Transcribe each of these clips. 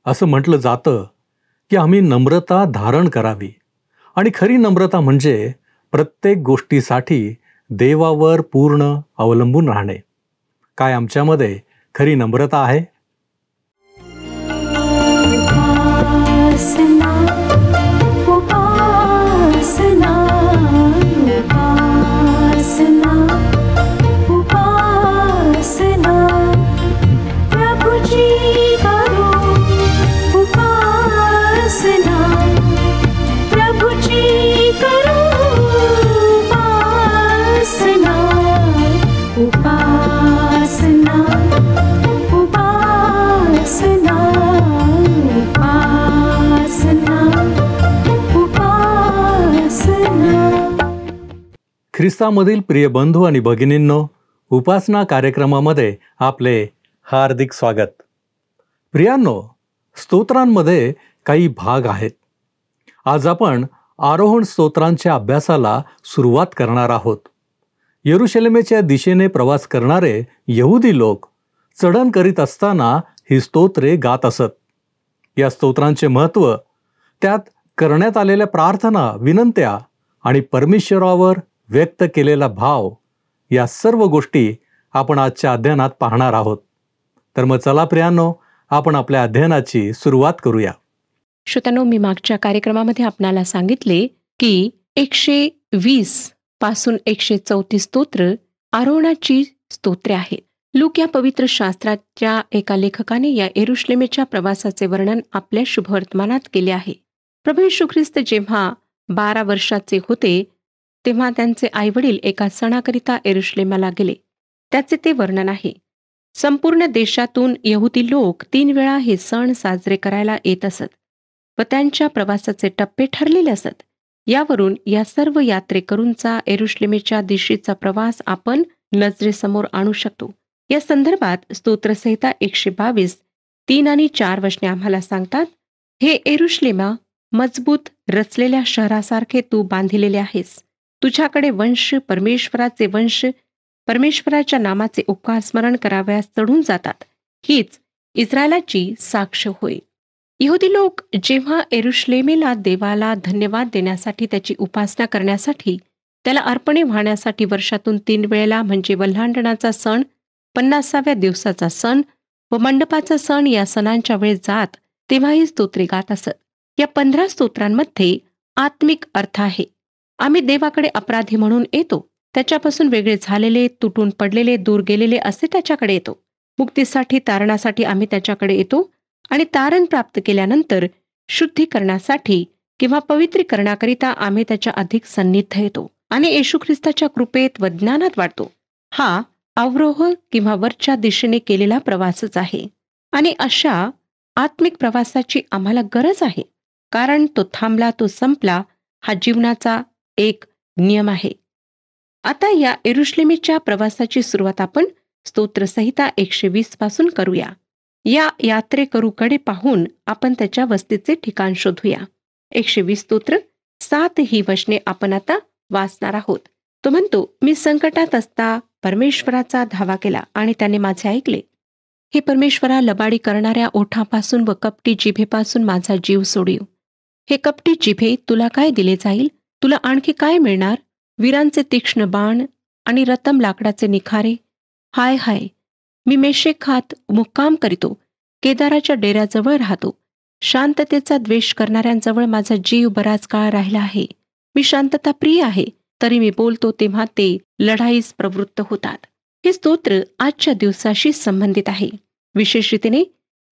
असं म्हटलं जातं की आम्ही नम्रता धारण करावी आणि खरी नम्रता म्हणजे प्रत्येक गोष्टीसाठी देवावर पूर्ण अवलंबून राहणे. काय आमच्यामध्ये खरी नम्रता आहे? उपासना उपासना उपासना उपासना प्रभुजी करो उपासना प्रभुजी करो उपासना उपासना उपासना ख्रिस्तामधील प्रिय बंधू आणि भगिनींनो, उपासना कार्यक्रमामध्ये आपले हार्दिक स्वागत. प्रियांनो, स्तोत्रांमध्ये काही भाग आहेत. आज आपण आरोहण स्तोत्रांच्या अभ्यासाला सुरुवात करणार आहोत. यरुशलेमेच्या दिशेने प्रवास करणारे यहुदी लोक चढण करीत असताना ही स्तोत्रे गात असत. या स्तोत्रांचे महत्त्व, त्यात करण्यात आलेल्या प्रार्थना, विनंत्या आणि परमेश्वरावर व्यक्त केलेला भाव, या सर्व गोष्टी आपण आजच्या अध्ययनात पाहणार आहोत. तर मग चला प्रियांनो, आपण आपल्या अध्ययनाची सुरुवात करूया. श्रोत्यांनो, मी मागच्या कार्यक्रमामध्ये आपणाला सांगितले की 120 पासून 134 स्तोत्र आरोहणाची स्तोत्रे आहेत. लूक या पवित्र शास्त्राच्या एका लेखकाने या यरुशलेमेच्या प्रवासाचे वर्णन आपल्या शुभवर्तमानात केले आहे. प्रभू येशू ख्रिस्त जेव्हा 12 वर्षाचे होते तेव्हा त्यांचे आईवडील एका सणाकरिता यरुशलेमाला गेले. त्याचे ते वर्णन आहे. संपूर्ण देशातून यहुदी लोक 3 वेळा हे सण साजरे करायला येत असत व त्यांच्या प्रवासाचे टप्पे ठरलेले असत. यावरून या सर्व यात्रेकरूंचा यरुशलेमेच्या दिशेचा प्रवास आपण नजरेसमोर आणू शकतो. या संदर्भात स्तोत्रसंहिता 122 3 आणि 4 वचने आम्हाला सांगतात, हे यरुशलेमा, मजबूत रचलेल्या शहरासारखे तू बांधिलेले आहेस. तुझ्याकडे वंश, परमेश्वराचे वंश, परमेश्वराच्या नामाचे उपकार स्मरण करावयास चढून जातात. हीच इस्रायलाची साक्ष होय. यहुदी लोक जेव्हा यरुशलेमेला देवाला धन्यवाद देण्यासाठी, त्याची उपासना करण्यासाठी, त्याला अर्पणे वाहण्यासाठी वर्षातून 3 वेळेला म्हणजे वल्हांडणाचा सण, 50व्या दिवसाचा सण व मंडपाचा सण या सणांच्या वेळेस जात, तेव्हा ही स्तोत्रे गात असत. या 15 स्तोत्रांमध्ये आत्मिक अर्थ आहे. आम्ही देवाकडे अपराधी म्हणून येतो. त्याच्यापासून वेगळे झालेले, तुटून पडलेले, दूर गेलेले असे त्याच्याकडे येतो. मुक्तीसाठी, तारणासाठी आम्ही त्याच्याकडे येतो आणि तारण प्राप्त केल्यानंतर शुद्धीकरणासाठी किंवा पवित्रीकरणाकरिता आम्ही त्याच्या अधिक सन्निध येतो आणि येशू ख्रिस्ताच्या कृपेत व ज्ञानात वाढतो. हा अवरोह किंवा वरच्या दिशेने केलेला प्रवासच आहे आणि अशा आत्मिक प्रवासाची आम्हाला गरज आहे, कारण तो थांबला, तो संपला, हा जीवनाचा एक नियम आहे. आता या यरुशलेमेच्या प्रवासाची सुरुवात आपण स्तोत्रसंहिता 120 पासून करूया. या यात्रेकरूकडे पाहून आपण त्याच्या वस्तीचे ठिकाण शोधूया. 120 स्तोत्र 7 ही वचने आपण आता वाचणार आहोत. तो म्हणतो, मी संकटात असता परमेश्वराचा धावा केला आणि त्याने माझे ऐकले. हे परमेश्वरा, लबाडी करणाऱ्या ओठापासून व कपटी जिभेपासून माझा जीव सोडीव. हे कपटी जिभे, तुला काय दिले जाईल? तुला आणखी काय मिळणार? वीरांचे तीक्ष्ण बाण आणि रतम लाकडाचे निखारे. हाय हाय, मी मेशेखात मुक्काम करीतो, केदाराच्या डेऱ्याजवळ राहतो. शांततेचा द्वेष करणाऱ्यांजवळ माझा जीव बराच काळ राहिला आहे. मी शांतता प्रिय आहे, तरी मी बोलतो तेव्हा ते लढाईस प्रवृत्त होतात. हे स्तोत्र आजच्या दिवसाशी संबंधित आहे, विशेष रीतीने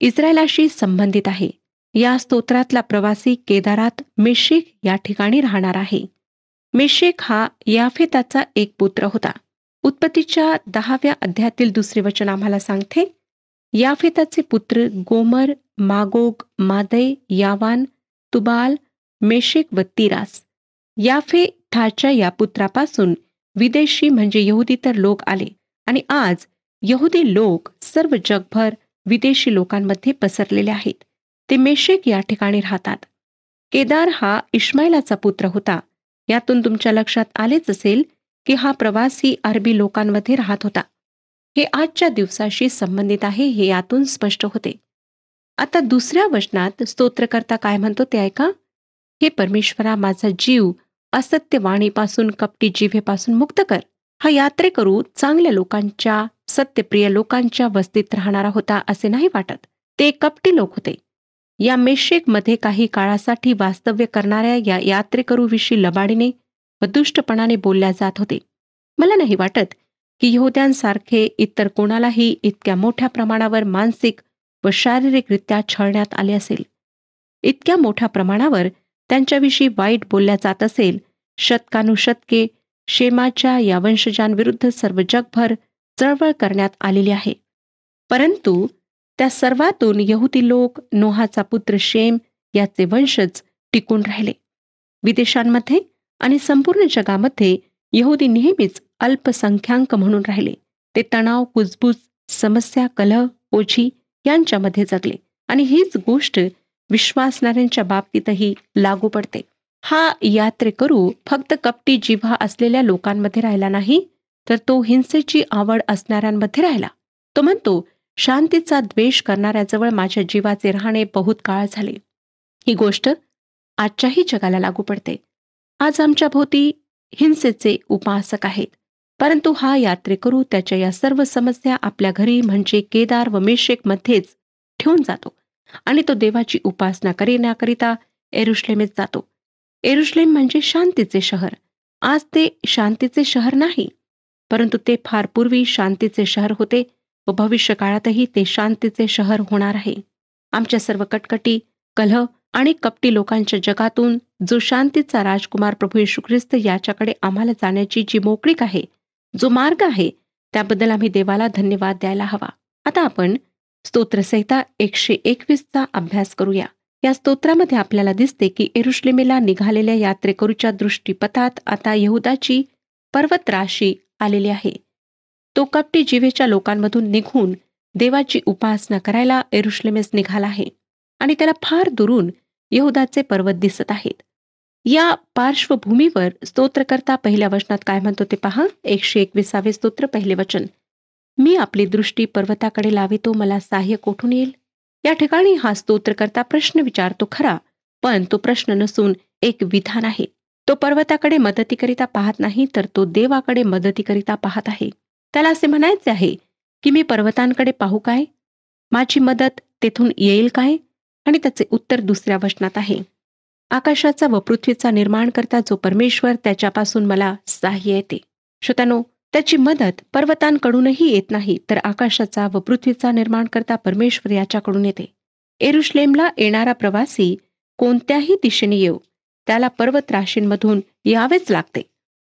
इस्रायलाशी संबंधित आहे. या स्तोत्रातला प्रवासी केदारात मेशेक या ठिकाणी राहणार आहे. मेशेक हा याफेताचा एक पुत्र होता. उत्पत्तीच्या 10व्या अध्यायातील 2 वचन आम्हाला सांगते, याफेताचे पुत्र गोमर, मागोग, मादै, यावान, तुबाल, मेशेक व तिरास. याफेताच्या या पुत्रापासून विदेशी म्हणजे यहुदीतर लोक आले आणि आज यहुदी लोक सर्व जगभर विदेशी लोकांमध्ये पसरलेले आहेत. ते मेशेक या ठिकाणी राहतात. केदार हा इश्माईलाचा पुत्र होता. यातून तुमच्या लक्षात आलेच असेल की हा प्रवासी अरबी लोकांमध्ये राहत होता. हे आजच्या दिवसाशी संबंधित आहे, हे यातून स्पष्ट होते. आता दुसऱ्या वचनात स्तोत्रकर्ता काय म्हणतो ते ऐका. हे परमेश्वरा, माझा जीव असत्य वाणीपासून, कपटी जिभेपासून मुक्त कर. हा यात्रेकरू चांगल्या लोकांच्या, सत्यप्रिय लोकांच्या वस्तीत राहणारा होता असे नाही वाटत. ते कपटी लोक होते. या मेशेकमध्ये काही काळासाठी वास्तव्य करणाऱ्या या यात्रेकरूविषयी लबाडीने व दुष्टपणाने बोलल्या जात होते. मला नाही वाटत की यहूद्यांसारखे इतर कोणालाही इतक्या मोठ्या प्रमाणावर मानसिक व शारीरिकरित्या छळण्यात आले असेल. इतक्या मोठ्या प्रमाणावर त्यांच्याविषयी वाईट बोलल्या जात असेल. शतकानुशतके शेमाच्या या वंशजांविरुद्ध सर्व जगभर चळवळ करण्यात आलेली आहे. परंतु त्या सर्वातून यहुदी लोक, नोहाचा पुत्र शेम याचे वंशज टिकून राहिले. विदेशांमध्ये आणि संपूर्ण जगामध्ये यहुदी नेहमीच अल्पसंख्याक म्हणून राहिले. ते तणाव, कुजबूज, समस्या, कलह, ओझी यांच्यामध्ये जगले आणि हीच गोष्ट विश्वासणाऱ्यांच्या बाबतीतही लागू पडते. हा यात्रेकरू फक्त कपटी जिव्हा असलेल्या लोकांमध्ये राहिला नाही, तर तो हिंसेची आवड असणाऱ्यांमध्ये राहिला. तो म्हणतो, शांतीचा द्वेष करणाऱ्याजवळ माझ्या जीवाचे राहणे बहुत काळ झाले. ही गोष्ट आजच्याही जगाला लागू पडते. आज आमच्या भोवती हिंसेचे उपासक आहेत, परंतु हा यात्रेकरू त्याच्या या सर्व समस्या आपल्या घरी म्हणजे केदार व मेशेकमध्येच ठेवून जातो आणि तो देवाची उपासना करण्याकरिता एरुशलेमेत जातो. एरुशलेम म्हणजे शांतीचे शहर. आज ते शांतीचे शहर नाही, परंतु ते फार पूर्वी शांतीचे शहर होते व भविष्य काळातही ते शांतीचे शहर होणार आहे. आमच्या सर्व कटकटी, कलह आणि कपटी लोकांच्या जगातून जो शांतीचा राजकुमार प्रभू येशू ख्रिस्त याच्याकडे आम्हाला जाण्याची जी मोकळीक आहे, जो मार्ग आहे, त्याबद्दल आम्ही देवाला धन्यवाद द्यायला हवा. आता आपण स्तोत्रसंहिता 121चा अभ्यास करूया. या स्तोत्रामध्ये आपल्याला दिसते की एरुशलेमेला निघालेल्या यात्रेकरूच्या दृष्टीपथात आता यहुदाची पर्वतराशी आलेली आहे. तो कपटी जिभेच्या लोकांमधून निघून देवाची उपासना करायला एरुशलेमेस निघाला आहे आणि त्याला फार दुरून यहुदाचे पर्वत दिसत आहेत. या पार्श्वभूमीवर स्तोत्रकर्ता पहिल्या वचनात काय म्हणतो ते पहा. 121 स्तोत्र, पहिले वचन. मी आपली दृष्टी पर्वताकडे लावितो, मला सहाय्य कोठून येईल. या ठिकाणी हा स्तोत्रकर्ता प्रश्न विचारतो खरा, पण तो प्रश्न नसून एक विधान आहे. तो पर्वताकडे मदतीकरिता पाहत नाही, तर तो देवाकडे मदतीकरिता पाहत आहे. त्याला असे म्हणायचे आहे की मी पर्वतांकडे पाहू काय, माझी मदत तेथून येईल काय. आणि त्याचे उत्तर दुसऱ्या वचनात आहे. आकाशाचा व पृथ्वीचा निर्माण करता जो परमेश्वर, त्याच्यापासून मला सहाय्य येते. श्रोत्यानो, त्याची मदत पर्वतांकडूनही येत नाही, तर आकाशाचा व पृथ्वीचा निर्माण करता परमेश्वर याच्याकडून येते. एरुशलेमला येणारा प्रवासी कोणत्याही दिशेने येऊ, त्याला पर्वत राशींमधून यावेच लागते.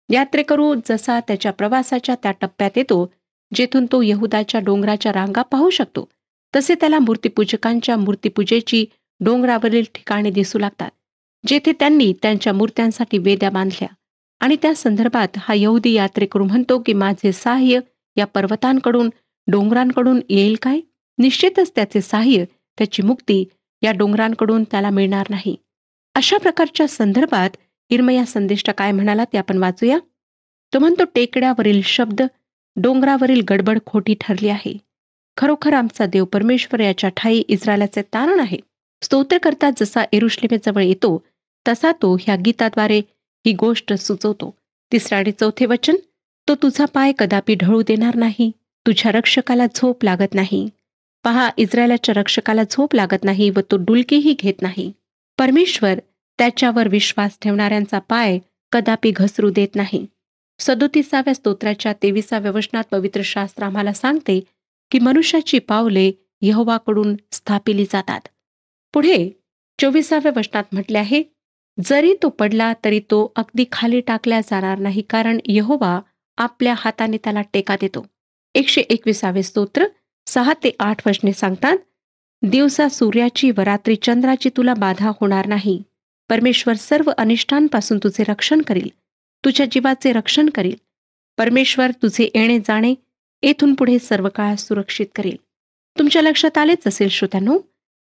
यात्रेकरू जसा त्याच्या प्रवासाच्या त्या टप्प्यात येतो जेथून तो यहुदाच्या डोंगराच्या रांगा पाहू शकतो, तसे त्याला मूर्तिपूजकांच्या मूर्तिपूजेची डोंगरावरील ठिकाणे दिसू लागतात, जेथे त्यांनी त्यांच्या मूर्त्यांसाठी वेद्या बांधल्या. आणि त्या संदर्भात हा यहुदी यात्रेकरू म्हणतो की माझे सहाय्य या पर्वतांकडून, डोंगरांकडून येईल काय. निश्चितच त्याचे सहाय्य, त्याची मुक्ती या डोंगरांकडून त्याला मिळणार नाही. अशा प्रकारच्या संदर्भात इर्मया संदेष्टा काय म्हणाला ते आपण वाचूया. तो म्हणतो, टेकड्यावरील शब्द, डोंगरावरील गडबड खोटी ठरली आहे. खरोखर आमचा देव परमेश्वर याच्या ठाई इस्रायलाचे तारण आहे. स्तोत्रकर्ता जसा एरुशलेमेजवळ येतो तसा तो ह्या गीताद्वारे ही गोष्ट सुचवतो. 3 आणि 4 वचन. तो तुझा पाय कदापि ढळू देणार नाही, तुझ्या रक्षकाला झोप लागत नाही. पहा, इस्रायलाच्या रक्षकाला झोप लागत नाही व तो डुलकीही घेत नाही. परमेश्वर त्याच्यावर विश्वास ठेवणाऱ्यांचा पाय कदापि घसरू देत नाही. 37व्या स्तोत्राच्या 23व्या वचनात पवित्र शास्त्र आम्हाला सांगते की मनुष्याची पावले यहोवाकडून स्थापिली जातात. पुढे 24व्या वचनात म्हटले आहे, जरी तो पडला तरी तो अगदी खाली टाकला जाणार नाही, कारण यहोवा आपल्या हाताने त्याला टेका देतो. 121 स्तोत्र 6 ते 8 वचने सांगतात, दिवसा सूर्याची व रात्री चंद्राची तुला बाधा होणार नाही. परमेश्वर सर्व अनिष्टांपासून तुझे रक्षण करील, तुझ्या जीवाचे रक्षण करील. परमेश्वर तुझे येणे जाणे येथून पुढे सर्व काळ सुरक्षित करील. तुमच्या लक्षात आलेच असेल श्रोत्यांनो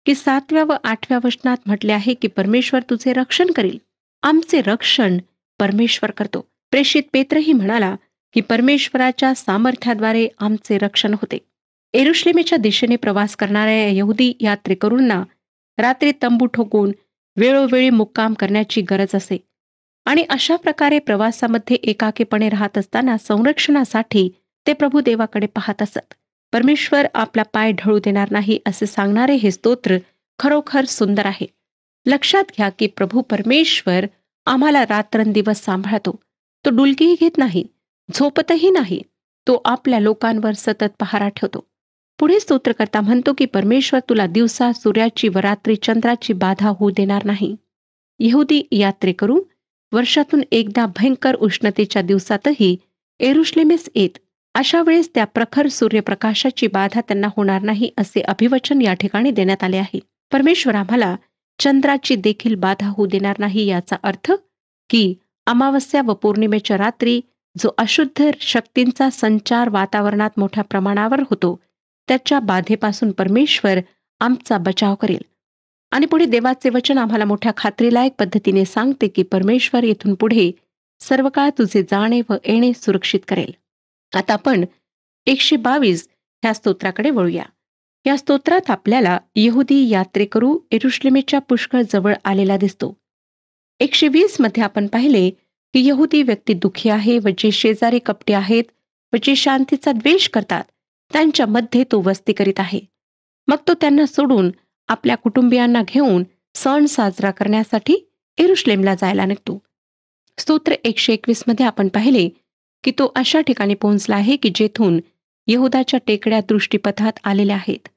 की 7व्या व 8व्या वचनात म्हटले आहे की परमेश्वर तुझे रक्षण करील. आमचे रक्षण परमेश्वर करतो. प्रेषित पेत्रही म्हणाला की परमेश्वराच्या सामर्थ्याद्वारे आमचे रक्षण होते. येरुशलेमेच्या दिशेने प्रवास करणाऱ्या यहुदी यात्रेकरूंना रात्री तंबू ठोकून वेळोवेळी मुक्काम करण्याची गरज असे आणि अशा प्रकारे प्रवासामध्ये एकाकीपणे राहत असताना संरक्षणासाठी ते प्रभू देवाकडे पाहत असत. परमेश्वर आपला पाय ढळू देणार नाही असे सांगणारे हे स्तोत्र खरोखर सुंदर आहे. लक्षात घ्या की प्रभू परमेश्वर आम्हाला रात्रंदिवस सांभाळतो. तो डुलकीही घेत नाही, झोपतही नाही. तो आपल्या लोकांवर सतत पहारा ठेवतो. पुढे स्तोत्रकर्ता म्हणतो की परमेश्वर तुला दिवसा सूर्याची व रात्री चंद्राची बाधा होऊ देणार नाही. यहुदी यात्रेकरू वर्षातून एकदा भयंकर उष्णतेच्या दिवसातही येरुशलेमेस येत. अशा वेळेस त्या प्रखर सूर्यप्रकाशाची बाधा त्यांना होणार नाही असे अभिवचन या ठिकाणी देण्यात आले आहे. परमेश्वर आम्हाला चंद्राची देखील बाधा होऊ देणार नाही, याचा अर्थ की अमावस्या व पौर्णिमेच्या रात्री जो अशुद्ध शक्तींचा संचार वातावरणात मोठ्या प्रमाणावर होतो त्याच्या बाधेपासून परमेश्वर आमचा बचाव करेल. आणि पुढे देवाचे वचन आम्हाला मोठ्या खात्रीलायक पद्धतीने सांगते की परमेश्वर येथून पुढे सर्व काळ तुझे जाणे व येणे सुरक्षित करेल. आता आपण 122 ह्या स्तोत्राकडे वळूया. या स्तोत्रात आपल्याला यहुदी यात्रेकरू येरुशलेमेच्या पुष्कळ जवळ आलेला दिसतो. 120 मध्ये आपण पाहिले की यहुदी व्यक्ती दुःखी आहे व जे शेजारी कपटी आहेत व जे शांतीचा द्वेष करतात त्यांच्यामध्ये तो वस्ती करीत आहे. मग तो त्यांना सोडून आपल्या कुटुंबियांना घेऊन सण साजरा करण्यासाठी येरुशलेमला जायला निघतो. स्तोत्र 121 मध्ये आपण पाहिले की तो अशा ठिकाणी पोहोचला आहे की जेथून यहुदाच्या टेकड्या दृष्टीपथात आलेल्या आहेत.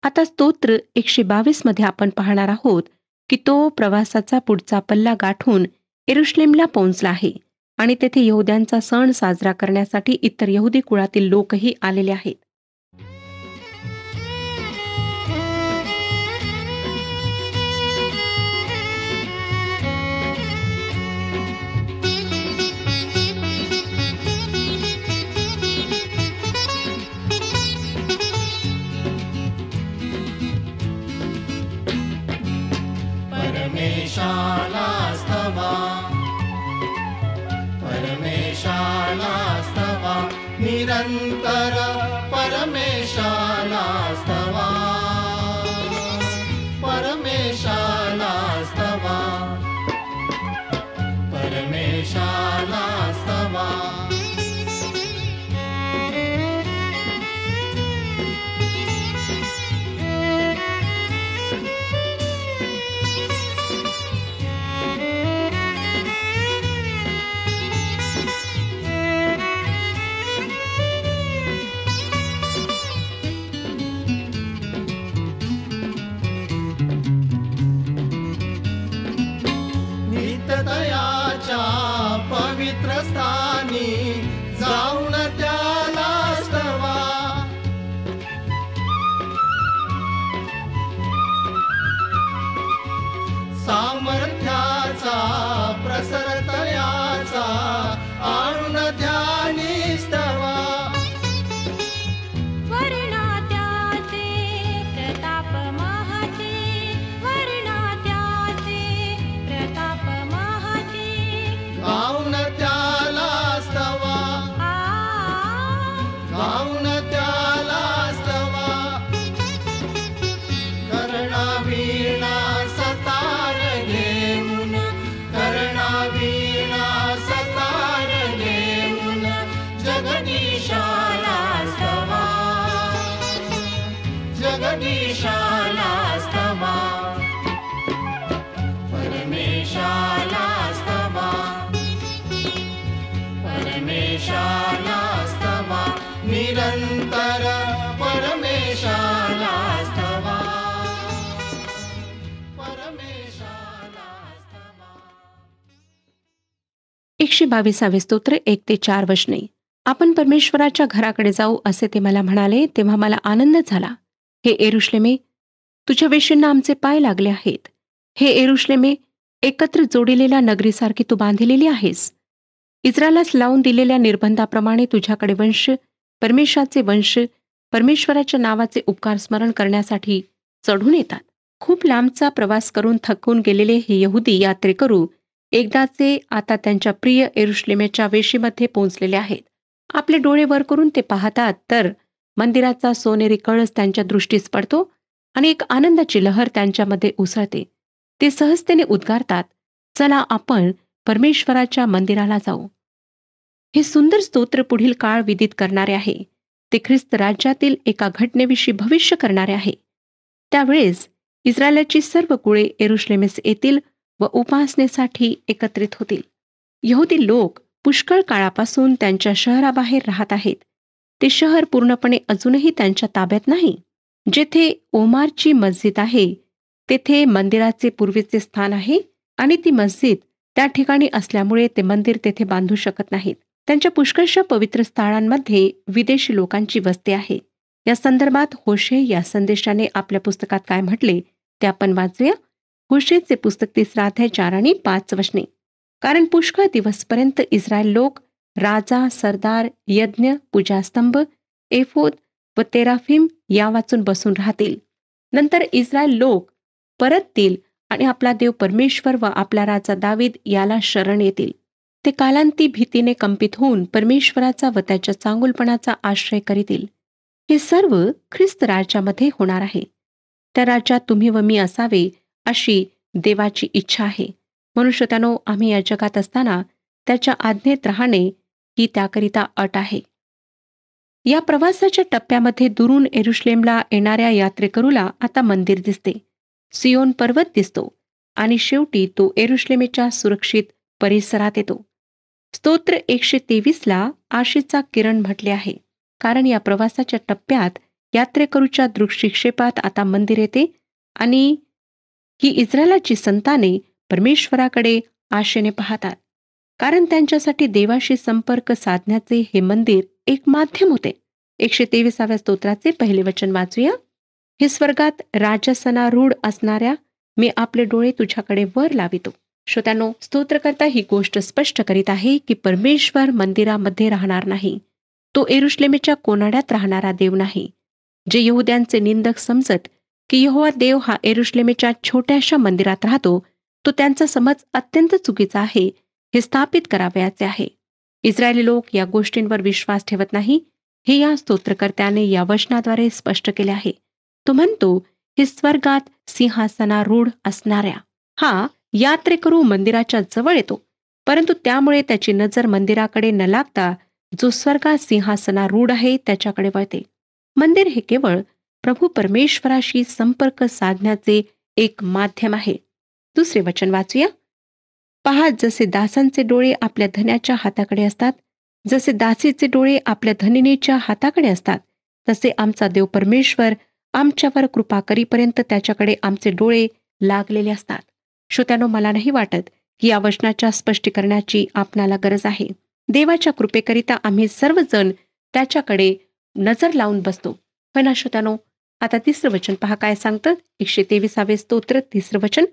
आता स्तोत्र 122 मध्ये आपण पाहणार आहोत की तो प्रवासाचा पुढचा पल्ला गाठून येरुशलेमला पोहोचला आहे आणि तेथे यहुद्यांचा सण साजरा करण्यासाठी इतर यहुदी कुळातील लोकही आलेले आहेत. परमेशाला स्तवा, परमेशाला स्तवा, निरंतर परमेशाला स्तवा, परमेशाला स्तवा, परमेशाला स्तवा. नित्यतयाच्या पवित्र स्थानी जाऊन त्याला स्तवा, सामर्थ्याचा प्रसरतयाचा आणून ध्यानी स्तवा. वर्णात्याचे प्रताप महते, वर्णात्याचे प्रताप महते. गाऊन त्याला स्तवा, गाऊन त्याला स्तवा. कर्णावीणा सतार घेऊन, कर्णावीणा सतार घेऊन जगदीशाला स्तवा, जगदीशाला स्तवा. परमेशाला स्तवा, परमेशाला स्तवा, निरंतर परमेशाला स्तवा, परमेशाला स्तवा. 122 स्तोत्र 1-4 वचने. आपण परमेश्वराच्या घराकडे जाऊ असे ते मला म्हणाले, तेव्हा मला आनंद झाला. हे येरुशलेमे, तुझ्या वेशींना आमचे पाय लागले आहेत. हे येरुशलेमे, एकत्र जोडलेल्या नगरीसारखी तू बांधलेली आहेस. इस्रायलास लावून दिलेल्या निर्बंधाप्रमाणे तुझ्याकडे वंश, परमेश्वराचे वंश, परमेश्वराच्या नावाचे उपकार स्मरण करण्यासाठी चढून येतात. खूप लांबचा प्रवास करून थकून गेलेले हे यहुदी यात्रेकरू एकदाचे आता त्यांच्या प्रिय येरुशलेमेच्या वेशीमध्ये पोहोचलेले आहेत. आपले डोळे वर करून ते पाहतात तर मंदिराचा सोनेरी कळस त्यांच्या दृष्टीस पडतो आणि एक आनंदाची लहर त्यांच्यामध्ये उसळते. ते सहजतेने उद्गारतात, चला आपण परमेश्वराच्या मंदिराला जाऊ. हे सुंदर स्तोत्र पुढील काळ विदित करणारे आहे. ते ख्रिस्त राज्यातील एका घटनेविषयी भविष्य करणारे आहे. त्यावेळेस इस्रायलाची सर्व कुळे यरुश्लेमेस येतील व उपासनेसाठी एकत्रित होतील. यहुदी लोक पुष्कळ काळापासून त्यांच्या शहराबाहेर राहत आहेत. ते शहर पूर्णपणे अजूनही त्यांच्या ताब्यात नाही. जेथे ओमारची मस्जिद आहे तेथे मंदिराचे पूर्वीचे स्थान आहे आणि ती मस्जिद त्या ठिकाणी असल्यामुळे ते मंदिर तेथे बांधू शकत नाहीत. त्यांच्या पुष्कळशा पवित्र स्थळांमध्ये विदेशी लोकांची वस्ती आहे. या संदर्भात होशे या संदेशाने आपल्या पुस्तकात काय म्हटले ते आपण वाचूया. होशेचे पुस्तक 3 अध्याय 4 आणि 5 वचने. कारण पुष्कळ दिवसपर्यंत इस्रायल लोक राजा, सरदार, यज्ञ, पूजास्तंभ, एफोद व तेराफिम या वाचून बसून राहतील. नंतर इस्रायल लोक परततील आणि आपला देव परमेश्वर व आपला राजा दावीद याला शरण येतील. ते कालांती भीतीने कंपित होऊन परमेश्वराचा व त्याच्या चांगुलपणाचा आश्रय करीतील. हे सर्व ख्रिस्त राज्यामध्ये होणार आहे. त्या राज्यात तुम्ही व मी असावे अशी देवाची इच्छा आहे. मनुष्यत्यानो, आम्ही या जगात असताना त्याच्या आज्ञेत राहणे ही त्याकरिता अट आहे. या प्रवासाच्या टप्प्यामध्ये दुरून यरुश्लेमला येणाऱ्या यात्रेकरूला आता मंदिर दिसते, सियोन पर्वत दिसतो आणि शेवटी तो यरुश्लेमेच्या सुरक्षित परिसरात येतो. स्तोत्र 123 आशेचा किरण म्हटले आहे, कारण या प्रवासाच्या टप्प्यात यात्रेकरूच्या दृष्टिक्षेपात आता मंदिर येते आणि ही इस्रायलाची संताने परमेश्वराकडे आशेने पाहतात, कारण त्यांच्यासाठी देवाशी संपर्क साधण्याचे हे मंदिर एक माध्यम होते. 123व्या स्तोत्राचे पहिले वचन वाचूया. हे स्वर्गात राजसनारूढ असणाऱ्या मी आपले डोळे तुझ्याकडे वर लावितो. श्रोत्यांनो, स्तोत्रकर्ता ही गोष्ट स्पष्ट करीत आहे की परमेश्वर मंदिरामध्ये राहणार नाही. तो यरुश्लेमेच्या कोनाड्यात राहणारा देव नाही. जे यहुद्यांचे निंदक समजत की यहोवा देव हा यरुश्लेमेच्या छोट्याशा मंदिरात राहतो, तो त्यांचा समज अत्यंत चुकीचा आहे हे स्थापित करावयाचे आहे. इस्रायली लोक या गोष्टींवर विश्वास ठेवत नाही हे या स्तोत्रकर्त्याने या वचनाद्वारे स्पष्ट केले आहे. तो म्हणतो, हे स्वर्गात सिंहासनारूढ असणाऱ्या. हा यात्रेकरू मंदिराच्या जवळ येतो, परंतु त्यामुळे त्याची नजर मंदिराकडे न लागता जो स्वर्गात सिंहासनारूढ आहे त्याच्याकडे वळते. मंदिर हे केवळ प्रभू परमेश्वराशी संपर्क साधण्याचे एक माध्यम आहे. दुसरे वचन वाचूया. पहा, जसे दासांचे डोळे आपल्या धन्याच्या हाताकडे असतात, जसे दासीचे डोळे आपल्या धनिनीच्या हाताकडे असतात, तसे आमचा देव परमेश्वर आमच्यावर कृपा करीपर्यंत त्याच्याकडे आमचे डोळे लागलेले असतात. श्रोत्यानो, मला नाही वाटत की या वचनाच्या स्पष्टीकरणाची आपणाला गरज आहे. देवाच्या कृपेकरिता आम्ही सर्वजण त्याच्याकडे नजर लावून बसतो. होय ना श्रोत्यानो? आता 3रं वचन पहा काय सांगतं. 123 स्तोत्र 3रं वचन.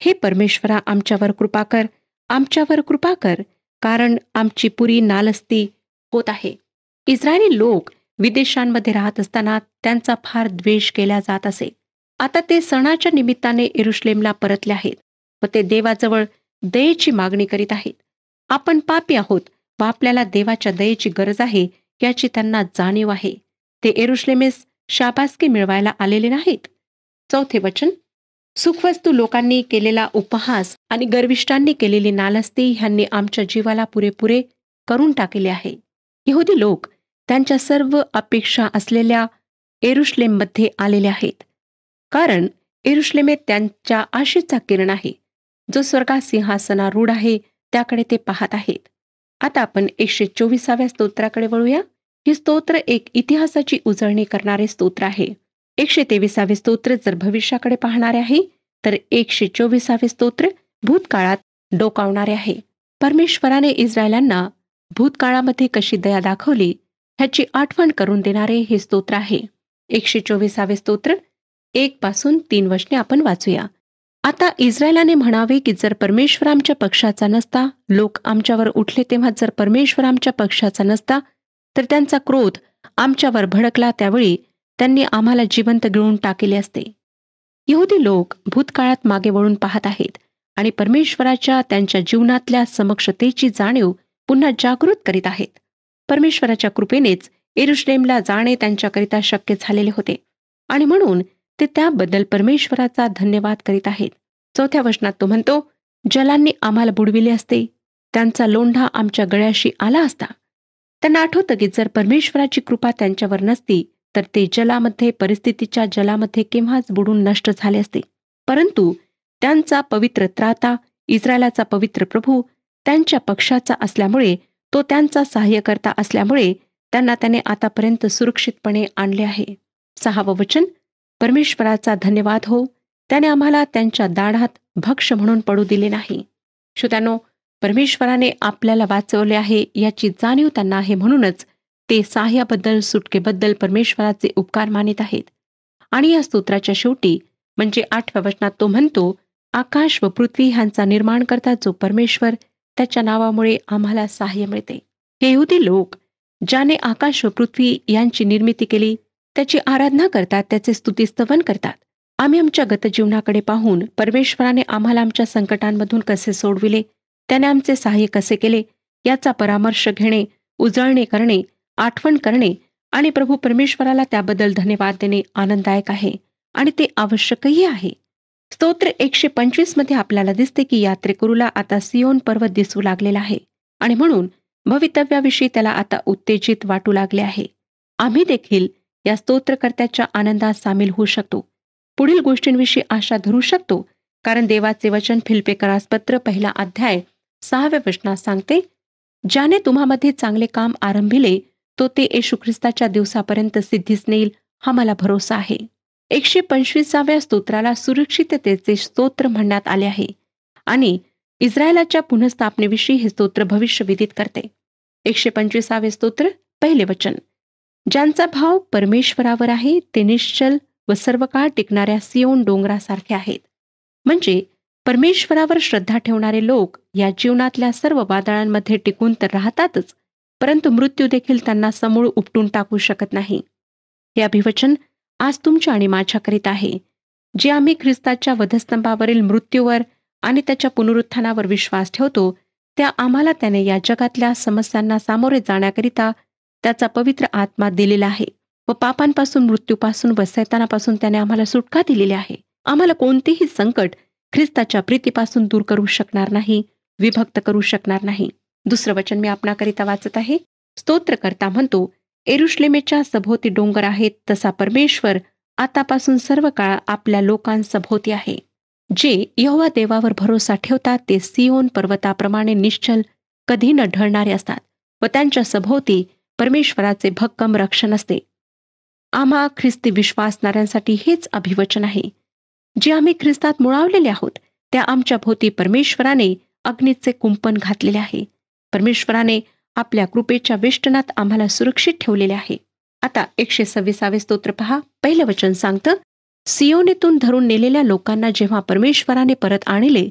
हे परमेश्वरा, आमच्यावर कृपा कर, आमच्यावर कृपा कर, कारण आमची पुरी नालस्ती होत आहे. इस्रायली लोक विदेशांमध्ये राहत असताना त्यांचा फार द्वेष केला जात असे. आता ते सणाच्या निमित्ताने यरुश्लेमला परतले आहेत व ते देवाजवळ दयेची मागणी करीत आहेत. आपण पापी आहोत व आपल्याला देवाच्या दयेची गरज आहे याची त्यांना जाणीव आहे. ते यरुश्लेमेस शाबासकी मिळवायला आलेले नाहीत. 4थे वचन. सुखवस्तू लोकांनी केलेला उपहास आणि गर्विष्ठांनी केलेली नालस्ती ह्यांनी आमच्या जीवाला पुरेपुरे करून टाकले आहे. यहुदी लोक त्यांच्या सर्व अपेक्षा असलेल्या यरुश्लेममध्ये आलेले आहेत, कारण यरुश्लेमेत त्यांच्या आशेचा किरण आहे. जो स्वर्गात सिंहासनारूढ आहे त्याकडे ते पाहत आहेत. आता आपण 124व्या स्तोत्राकडे वळूया. हे स्तोत्र एक इतिहासाची उजळणी करणारे स्तोत्र आहे. 123 स्तोत्र जर भविष्याकडे पाहणारे आहे, तर 124 स्तोत्र भूतकाळात डोकावणारे आहे. परमेश्वराने इस्रायलांना भूतकाळामध्ये कशी दया दाखवली ह्याची आठवण करून देणारे हे स्तोत्र आहे. 124 स्तोत्र 1 पासून 3 वचने आपण वाचूया. आता इस्रायलाने म्हणावे की जर परमेश्वर आमच्या पक्षाचा नसता, लोक आमच्यावर उठले तेव्हा जर परमेश्वर आमच्या पक्षाचा नसता, तर त्यांचा क्रोध आमच्यावर भडकला त्यावेळी त्यांनी आम्हाला जिवंत गिळून टाकले असते. यहुदी लोक भूतकाळात मागे वळून पाहत आहेत आणि परमेश्वराच्या त्यांच्या जीवनातल्या समक्षतेची जाणीव पुन्हा जागृत करीत आहेत. परमेश्वराच्या कृपेनेच यरूशलेमला जाणे त्यांच्याकरिता शक्य झालेले होते आणि म्हणून ते त्याबद्दल परमेश्वराचा धन्यवाद करीत आहेत. 4थ्या वचनात तो म्हणतो, जलांनी आम्हाला बुडविले असते, त्यांचा लोंढा आमच्या गळ्याशी आला असता. त्यांना आठवतं की जर परमेश्वराची कृपा त्यांच्यावर नसती तर ते जलामध्ये, परिस्थितीच्या जलामध्ये केव्हाच बुडून नष्ट झाले असते. परंतु त्यांचा पवित्र त्राता, इस्रायलाचा पवित्र प्रभू त्यांच्या पक्षाचा असल्यामुळे, तो त्यांचा सहाय्यकर्ता असल्यामुळे त्यांना त्याने आतापर्यंत सुरक्षितपणे आणले आहे. 6वं वचन, परमेश्वराचा धन्यवाद हो, त्याने आम्हाला त्यांच्या दाढात भक्ष म्हणून पडू दिले नाही. श्रोत्यांनो, परमेश्वराने आपल्याला वाचवले आहे याची जाणीव त्यांना आहे, म्हणूनच ते सहाय्याबद्दल, सुटकेबद्दल परमेश्वराचे उपकार मानित आहेत. आणि या स्तोत्राच्या शेवटी म्हणजे 8व्या वचनात तो म्हणतो, आकाश व पृथ्वी ह्यांचा निर्माण करता जो परमेश्वर, त्याच्या नावामुळे आम्हाला सहाय्य मिळते. हे यहुदी लोक ज्याने आकाश व पृथ्वी यांची निर्मिती केली त्याची आराधना करतात, त्याचे स्तुतिस्तवन करतात. आम्ही आमच्या गतजीवनाकडे पाहून परमेश्वराने आम्हाला आमच्या संकटांमधून कसे सोडविले, त्याने आमचे सहाय्य कसे केले याचा परामर्श घेणे, उजळणे करणे, आठवण करणे आणि प्रभू परमेश्वराला त्याबद्दल धन्यवाद देणे आनंददायक आहे आणि ते आवश्यकही आहे. स्तोत्र 125 मध्ये आपल्याला दिसते की यात्रेकरूला आता सियोन पर्वत दिसू लागलेला आहे आणि म्हणून भवितव्याविषयी त्याला आता उत्तेजित वाटू लागले आहे. आम्ही देखील या स्तोत्रकर्त्याच्या आनंदात सामील होऊ शकतो, पुढील गोष्टींविषयी आशा धरू शकतो, कारण देवाचे वचन फिलिप्पियरास पत्र 1 अध्याय 6व्या वचनात सांगते, ज्याने तुम्हामध्ये चांगले काम आरंभिले तो ते येशू ख्रिस्ताच्या दिवसापर्यंत सिद्धीस नेईल, हा मला भरोसा आहे. 125व्या स्तोत्राला सुरक्षिततेचे स्तोत्र म्हणण्यात आले आहे आणि इस्रायलाच्या पुनःस्थापनेविषयी हे स्तोत्र भविष्य विदित करते. 125वे स्तोत्र 1 वचन, ज्यांचा भाव परमेश्वरावर आहे ते निश्चल व सर्व काळ टिकणाऱ्या सियोन डोंगरासारखे आहेत. म्हणजे परमेश्वरावर श्रद्धा ठेवणारे लोक या जीवनातल्या सर्व वादळांमध्ये टिकून तर राहतातच, परंतु मृत्यू देखील त्यांना समूळ उपटून टाकू शकत नाही. हे अभिवचन आज तुमच्या आणि माझ्याकरिता आहे, जे आम्ही ख्रिस्ताच्या वधस्तंभावरील मृत्यूवर आणि त्याच्या पुनरुत्थानावर विश्वास ठेवतो, त्या आम्हाला त्याने या जगातल्या समस्यांना सामोरे जाण्याकरिता त्याचा पवित्र आत्मा दिलेला आहे व पापांपासून, मृत्यूपासून व सैतानापासून त्याने आम्हाला सुटका दिलेली आहे. आम्हाला कोणतेही संकट ख्रिस्ताच्या प्रीतीपासून दूर करू शकणार नाही, विभक्त करू शकणार नाही. 2रं वचन मी आपणाकरिता वाचत आहे. स्तोत्रकर्ता म्हणतो, यरूशलेमेच्या सभोवती डोंगर आहेत, तसा परमेश्वर आतापासून सर्व काळ आपल्या लोकांसभोवती आहे. जे यहोवा देवावर भरोसा ठेवतात ते सियोन पर्वताप्रमाणे निश्चल, कधी न ढळणारे असतात व त्यांच्या सभोवती परमेश्वराचे भक्कम रक्षण असते. आम्हा ख्रिस्ती विश्वासणाऱ्यांसाठी हेच अभिवचन आहे. जे आम्ही ख्रिस्तात मुळावलेले आहोत त्या आमच्या भोवती परमेश्वराने अग्नीचे कुंपण घातलेले आहे. परमेश्वराने आपल्या कृपेच्या वेष्टनात आम्हाला सुरक्षित ठेवलेले आहे. आता 126वे स्तोत्र पहा. 1 वचन सांगतं, सियोनेतून धरून नेलेल्या लोकांना जेव्हा परमेश्वराने परत आणले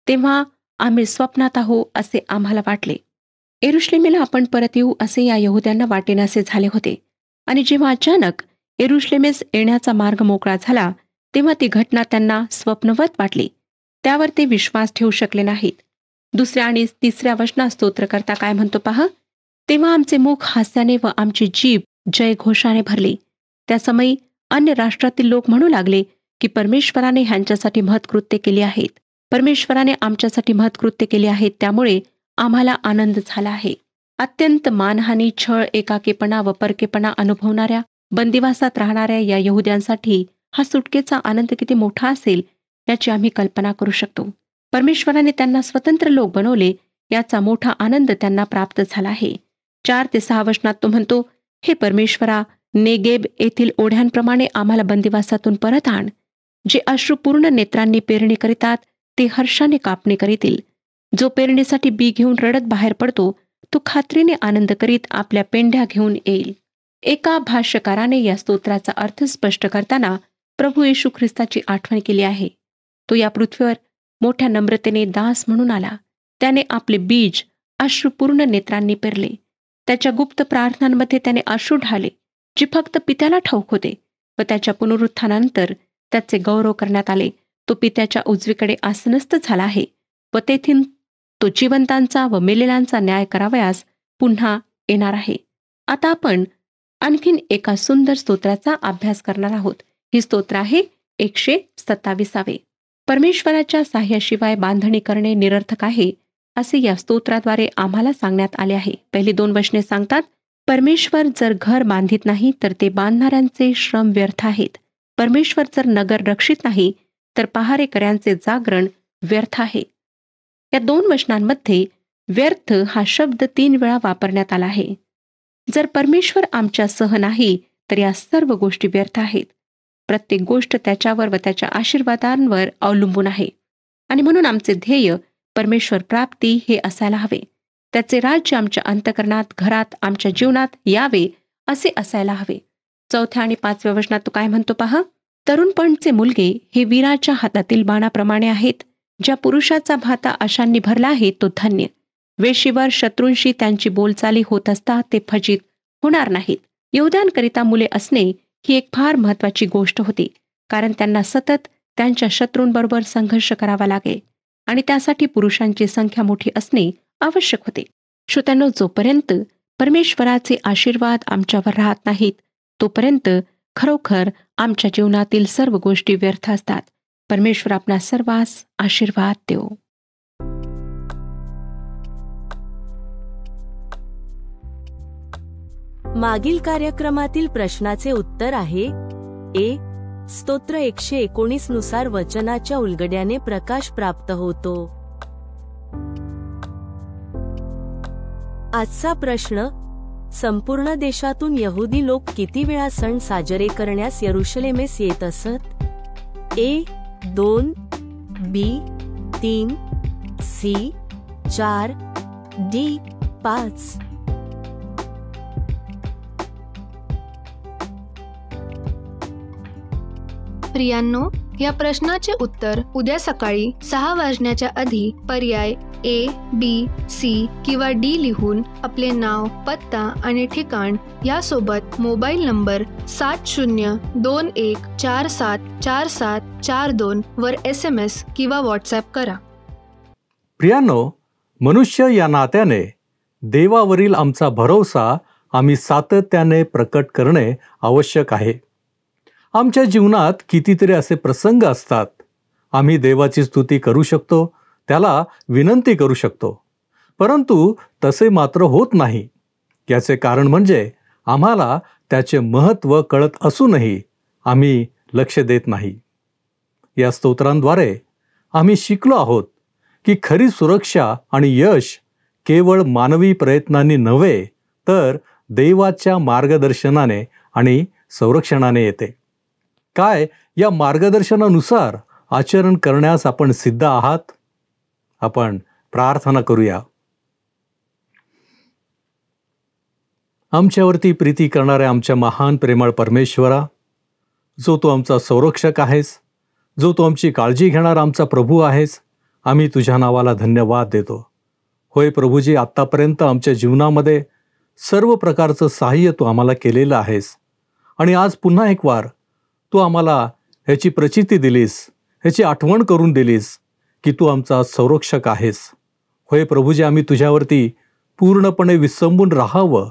तेव्हा आम्ही स्वप्नात आहो असे आम्हाला वाटले. यरूशलेमेला आपण परत येऊ असे या यहुद्यांना वाटेनासे झाले होते आणि जेव्हा अचानक यरूशलेमेस येण्याचा मार्ग मोकळा झाला तेव्हा ती घटना त्यांना स्वप्नवत वाटली. त्यावर ते विश्वास ठेवू शकले नाहीत. 2ऱ्या आणि 3ऱ्या वचनात स्तोत्रकर्ता काय म्हणतो पहा. तेव्हा आमचे मुख हास्याने व आमची जीभ जयघोषाने भरली. त्या समयी अन्य राष्ट्रातील लोक म्हणू लागले की परमेश्वराने ह्यांच्यासाठी महत्कृत्य केली आहेत. परमेश्वराने आमच्यासाठी महत्कृत्य केली आहेत, त्यामुळे आम्हाला आनंद झाला आहे. अत्यंत मानहानी, छळ, एकाकीपणा व परकेपणा अनुभवणाऱ्या, बंदिवासात राहणाऱ्या या यहुद्यांसाठी हा सुटकेचा आनंद किती मोठा असेल याची आम्ही कल्पना करू शकतो. परमेश्वराने त्यांना स्वतंत्र लोक बनवले याचा मोठा आनंद त्यांना प्राप्त झाला आहे. 4 ते 6 वचनात तो म्हणतो, हे परमेश्वरा, नेगेब येथील ओढ्यांप्रमाणे आम्हाला बंदिवासातून परत आण. जे अश्रुपूर्ण नेत्रांनी पेरणी करीतात ते हर्षाने कापणी करीतील. जो पेरणीसाठी बी घेऊन रडत बाहेर पडतो तो खात्रीने आनंद करीत आपल्या पेंढ्या घेऊन येईल. एका भाष्यकाराने या स्तोत्राचा अर्थ स्पष्ट करताना प्रभू येशू ख्रिस्ताची आठवण केली आहे. तो या पृथ्वीवर मोठ्या नम्रतेने दास म्हणून आला. त्याने आपले बीज अश्रुपूर्ण नेत्रांनी पेरले. त्याच्या गुप्त प्रार्थनांमध्ये त्याने अश्रू ढाले जे फक्त पित्याला ठाऊक होते व त्याच्या पुनरुत्थानानंतर त्याचे गौरव करण्यात आले. तो पित्याच्या उजवीकडे आसनस्थ झाला आहे व तेथून तो जिवंतांचा व मेलेल्यांचा न्याय करावयास पुन्हा येणार आहे. आता आपण आणखीन एका सुंदर स्तोत्राचा अभ्यास करणार आहोत. ही स्तोत्र आहे 127. परमेश्वराच्या साह्याशिवाय बांधणी करणे निरर्थक आहे, असे या स्तोत्राद्वारे आम्हाला सांगण्यात आले आहे. पहिली 2 वचने सांगतात, परमेश्वर जर घर बांधित नाही तर ते बांधणाऱ्यांचे श्रम व्यर्थ आहेत. परमेश्वर जर नगर रक्षित नाही तर पहारेकऱ्यांचे जागरण व्यर्थ आहे. या 2 वचनांमध्ये व्यर्थ हा शब्द 3 वेळा वापरण्यात आला आहे. जर परमेश्वर आमच्यासह नाही तर या सर्व गोष्टी व्यर्थ आहेत. प्रत्येक गोष्ट त्याच्यावर व त्याच्या आशीर्वादांवर अवलंबून आहे. आणि म्हणून आमचे ध्येय परमेश्वर प्राप्ती हे असायला हवे. त्याचे राज्य आमच्या अंतःकरणात, घरात, आमच्या जीवनात यावे असे असायला हवे. 4 आणि 5 वचनात तो काय म्हणतो पहा, तरुणपणचे मुलगे हे वीराच्या हातातील बाणाप्रमाणे आहेत. ज्या पुरुषाचा भाता आशांनी भरला आहे तो धन्य. वेशीवर शत्रूंशी त्यांची बोलचाली होत असता ते फजित होणार नाहीत. यहूद्यांकरिता मुले असणे ही एक फार महत्वाची गोष्ट होती, कारण त्यांना सतत त्यांच्या शत्रूंबरोबर संघर्ष करावा लागेल आणि त्यासाठी पुरुषांची संख्या मोठी असणे आवश्यक होते. श्रोत्यांनो, जोपर्यंत परमेश्वराचे आशीर्वाद आमच्यावर राहत नाहीत तोपर्यंत खरोखर आमच्या जीवनातील सर्व गोष्टी व्यर्थ असतात. परमेश्वर आपणा सर्वांस आशीर्वाद देवो. मागील कार्यक्रमातील प्रश्नाचे उत्तर आहे ए. स्तोत्र 119 नुसार वचनाच्या उलगड्याने प्रकाश प्राप्त होतो. आजचा प्रश्न, संपूर्ण देशातून यहुदी लोक किती वेळा सण साजरे करण्यास यरुशलेमेस येत असत? ए. 2, बी. 3, सी. 4, डी. 5. प्रियांनो, या प्रश्नाचे उत्तर उद्या सकाळी 6 वाजण्याच्या आधी पर्याय ए, बी, सी किंवा डी लिहून आपले नाव, पत्ता आणि ठिकाण यासोबत मोबाईल नंबर 7021474742 वर SMS किंवा व्हॉट्सॲप करा. प्रियांनो, मनुष्य या नात्याने देवावरील आमचा भरोसा आम्ही सातत्याने प्रकट करणे आवश्यक आहे. आमच्या जीवनात कितीतरी असे प्रसंग असतात. आम्ही देवाची स्तुती करू शकतो, त्याला विनंती करू शकतो, परंतु तसे मात्र होत नाही. याचे कारण म्हणजे आम्हाला त्याचे महत्त्व कळत असूनही आम्ही लक्ष देत नाही. या स्तोत्रांद्वारे आम्ही शिकलो आहोत की खरी सुरक्षा आणि यश केवळ मानवी प्रयत्नांनी नव्हे तर देवाच्या मार्गदर्शनाने आणि संरक्षणाने येते. काय या मार्गदर्शनानुसार आचरण करण्यास आपण सिद्ध आहात? आपण प्रार्थना करूया. आमच्यावरती प्रीती करणाऱ्या आमच्या महान प्रेमळ परमेश्वरा, जो तू आमचा संरक्षक आहेस, जो तू आमची काळजी घेणारा आमचा प्रभू आहेस, आम्ही तुझ्या नावाला धन्यवाद देतो. होय प्रभूजी, आत्तापर्यंत आमच्या जीवनामध्ये सर्व प्रकारचं सहाय्य तू आम्हाला केलेलं आहेस आणि आज पुन्हा एक वार तू आम्हाला ह्याची प्रचिती दिलीस, ह्याची आठवण करून दिलीस की तू आमचा संरक्षक आहेस. होय प्रभूजी, आम्ही तुझ्यावरती पूर्णपणे विसंबून राहावं,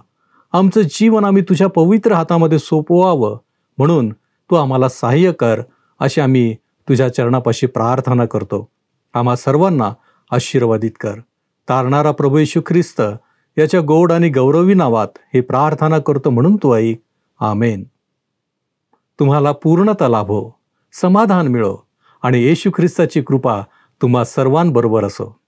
आमचं जीवन आम्ही तुझ्या पवित्र हातामध्ये सोपवावं म्हणून तू आम्हाला सहाय्य कर, अशी आम्ही तुझ्या चरणापाशी प्रार्थना करतो. आम्हा सर्वांना आशीर्वादित कर. तारणारा प्रभू येशू ख्रिस्त याच्या गोड आणि गौरवी नावात ही प्रार्थना करतो म्हणून तू ऐक. आमेन. तुम्हाला पूर्णता लाभो, समाधान मिळो आणि येशू ख्रिस्ताची कृपा तुम्हा सर्वांबरोबर असो.